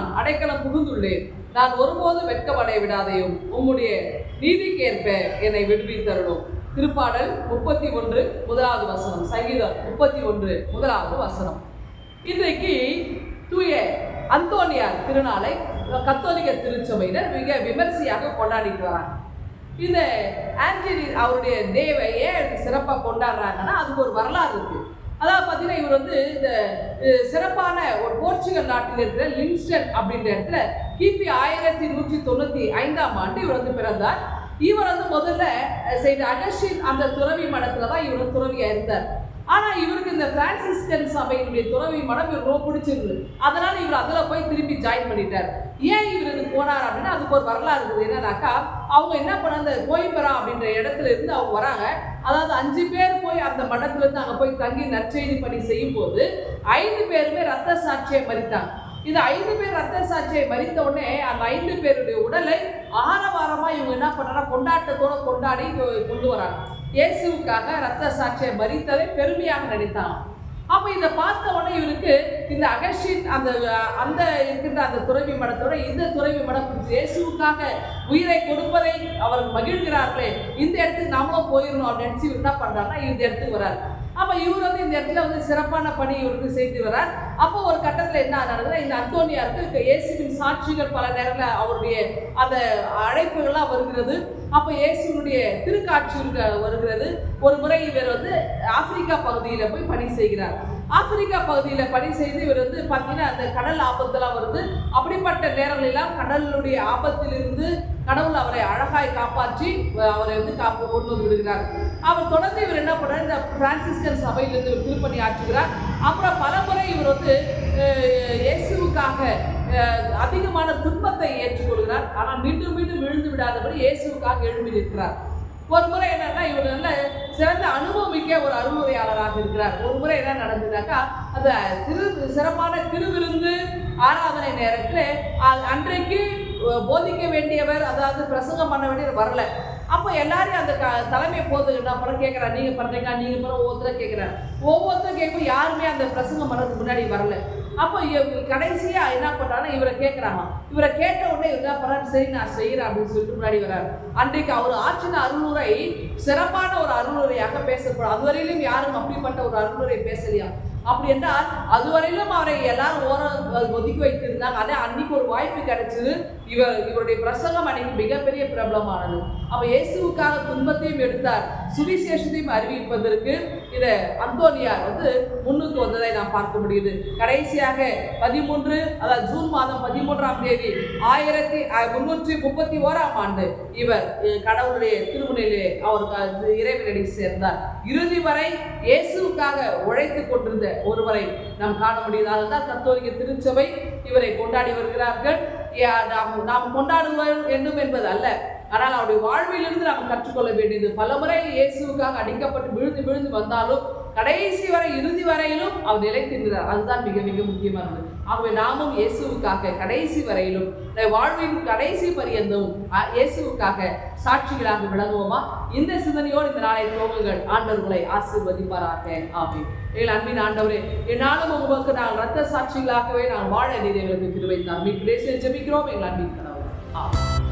நான் அடைக்கலம் புகுந்துள்ளேன். நான் ஒருபோதும் வெட்கமடைய விடாதையும் உம்முடைய நீதிக்கேற்ப என்னை விடுவித்தருளும். திருப்பாடல் 31 முதலாவது வசனம். சங்கீதம் 31 முதலாவது வசனம். இன்றைக்கு தூய அந்தோனியார் திருநாளை கத்தோலிக்க திருச்சபையினர் மிக விமர்சையாக கொண்டாடிட்டு வராங்க. இந்த ஆண்டனி அவருடைய டேவை ஏன் சிறப்பாக கொண்டாடுறாங்கன்னா அதுக்கு ஒரு வரலாறு இருக்கு. அதாவது பார்த்தீங்கன்னா இவர் இந்த சிறப்பான ஒரு போர்ச்சுகல் நாட்டில் இருக்கிற லிங்ஸ்டன் அப்படின்ற இடத்துல கிபி 1195 இவர் பிறந்தார். இவர் முதல்ல செயின்ட் அகஸ்டின் அந்த துறவி மடத்துல தான் இவர் துறவியா இருந்தார். ஆனால் இவருக்கு இந்த பிரான்சிஸ்கன் சபையினுடைய துறவி மடம் இவர் ரொம்ப பிடிச்சிருந்தது. அதனால இவர் அதில் போய் திரும்பி ஜாயின் பண்ணிட்டார். ஏன் இவர் இது போனார் அப்படின்னா அதுக்கு ஒரு வரலாறு இருக்குது. என்னன்னாக்கா அவங்க என்ன பண்ண அந்த கோயம்பரா அப்படின்ற இடத்துல இருந்து அவங்க வராங்க. அதாவது 5 பேர் போய் அந்த மடத்துல இருந்து அங்கே போய் தங்கி நற்செய்தி பணி செய்யும் போது 5 பேருமே ரத்த சாட்சியை மறித்தாங்க. இந்த 5 பேர் ரத்த சாட்சியை மறித்த உடனே அந்த 5 பேருடைய உடலை ஆரவாரமாக இவங்க என்ன பண்ணாங்கன்னா கொண்டாட்டத்தோடு கொண்டாடி கொண்டு வராங்க. இயேசுவுக்காக ரத்த சாட்சியை மறித்ததை பெருமையாக நினைத்தாங்க. அப்போ இதை பார்த்த உடனே இவருக்கு இந்த அகஸ்டின் அந்த இருக்கின்ற அந்த துறவி மடத்தோட இந்த துறவி மடம் இயேசுவுக்காக உயிரை கொடுப்பதை அவர் மகிழ்கிறார்களே, இந்த இடத்துக்கு நாமளும் போயிடணும் அப்படின்னு நினைச்சு இவர் என்ன பண்றாருன்னா இந்த இடத்துக்கு வர்றாரு. அப்போ இவர் இந்த இடத்துல சிறப்பான பணி இவருக்கு செய்து வர்றார். அப்போ ஒரு கட்டத்தில் என்ன நடக்குதுன்னா இந்த அந்தோனியாருக்கு இயேசுவின் சாட்சிகள் பல நேரத்தில் அவருடைய அந்த அழைப்புகள்லாம் வருகிறது. அப்போ இயேசுனுடைய திருக்காட்சி வருகிறது. ஒரு முறை இவர் ஆப்பிரிக்கா பகுதியில் போய் பணி செய்கிறார். ஆப்பிரிக்கா பகுதியில் பணி செய்து இவர் பார்த்தீங்கன்னா அந்த கடல் ஆபத்தெல்லாம் வருது. அப்படிப்பட்ட நேரங்களெல்லாம் கடலுடைய ஆபத்திலிருந்து கடவுள் அவரை அழகாய் காப்பாற்றி அவரை கொண்டு வந்து விடுகிறார். அவர் தொடர்ந்து இவர் என்ன பண்ணார், இந்த பிரான்சிஸ்கன் சபையிலிருந்து திருப்பணி ஆற்றுகிறார். அப்புறம் பல முறை இவர் இயேசுவுக்காக அதிகமான துன்பத்தை ஏற்றுக்கொள்கிறார். ஆனால் மீண்டும் மீண்டும் விழுந்து விடாதபடி இயேசுவுக்காக எழும்பி நிற்கிறார். ஒரு முறை என்னன்னா இவர் நல்ல சிறந்த அனுபவமிக்க ஒரு அருளுரையாளராக இருக்கிறார். ஒரு முறை என்ன நடந்ததுனாக்கா அந்த சிறப்பான திருவிருந்து ஆராதனை நேரத்தில் அன்றைக்கு போதிக்க வேண்டியவர், அதாவது பிரசங்கம் பண்ண வேண்டியவர் வரல. அப்போ எல்லாரும் அந்த தலைமை போது என்ன பண்ண கேட்குறாரு, நீங்கள் பண்ணுறீங்க நீங்கள் பண்ண ஒவ்வொருத்தரும் கேட்குறாரு. ஒவ்வொருத்தரும் கேட்கும் யாருமே அந்த பிரசங்கம் பண்ணுறதுக்கு முன்னாடி வரல. அப்போ கடைசியாக என்ன பண்ணுறாங்கன்னா இவரை கேட்குறாங்க. இவரை கேட்ட உடனே இவர் என்ன பண்ணுறாரு, சரி நான் செய்கிறேன் அப்படின்னு சொல்லிட்டு முன்னாடி வர்றாரு. அன்றைக்கு அவர் ஆற்றின அருளுரை சிறப்பான ஒரு அருளுரையாக பேசப்படும். அதுவரையிலும் யாரும் அப்படிப்பட்ட ஒரு அருளுரை பேசலையா? அப்படி என்றால் அதுவரையிலும் அவரை எல்லாரும் ஒதுக்கி வைத்திருந்தாங்க. ஆனால் அன்னைக்கு ஒரு வாய்ப்பு கிடைச்சது. இவருடைய பிரசங்கம் அன்னைக்கு மிகப்பெரிய பிரபலமானது. அப்போ இயேசுவுக்காக துன்பத்தையும் எடுத்தார், சுவிசேஷத்தையும் அறிவிப்பதற்கு இதை அந்தோனியார் முன்னுக்கு வந்ததை நாம் பார்க்க முடியுது. கடைசியாக 13 அதாவது ஜூன் மாதம் 13ஆம் தேதி 1331 இவர் கடவுளுடைய திருமுனையிலே அவர் இறைவனடி சேர்ந்தார். இறுதி வரை இயேசுவுக்காக உழைத்து கொண்டிருந்த ஒருவரை நாம் காண முடியாது. தான் கத்தோலிக்க திருச்சபை இவரை கொண்டாடி வருகிறார்கள். நாம் கொண்டாட வேண்டும் என்பது அல்ல, ஆனால் அவருடைய வாழ்விலிருந்து நாம் கற்றுக்கொள்ள வேண்டியது. பலமுறை இயேசுவுக்காக அடிக்கப்பட்டு விழுந்து விழுந்து வந்தாலும் கடைசி வரை இறுதி வரையிலும் அவர் நிலைத்திருக்கிறார். அதுதான் மிக மிக முக்கியமானது. ஆகவே நாமும் இயேசுவுக்காக கடைசி வரையிலும் வாழ்வின் கடைசி பரியந்தம் இயேசுவுக்காக சாட்சிகளாக விளங்குவோமா? இந்த சிந்தனையோடு இந்த நாளை துவங்குங்கள். ஆண்டவர்களை ஆசீர்வதிப்பாராக. ஆமென். எங்கள் அன்பின் ஆண்டவரே, என்னாலும் உங்களுக்கு நாங்கள் ரத்த சாட்சிகளாகவே நாங்கள் வாழ நீர் எங்களுக்கு கிருபை தாரும். ஜெபிக்கிறோம் எங்கள் அன்பின் கடவுளே. ஆமென்.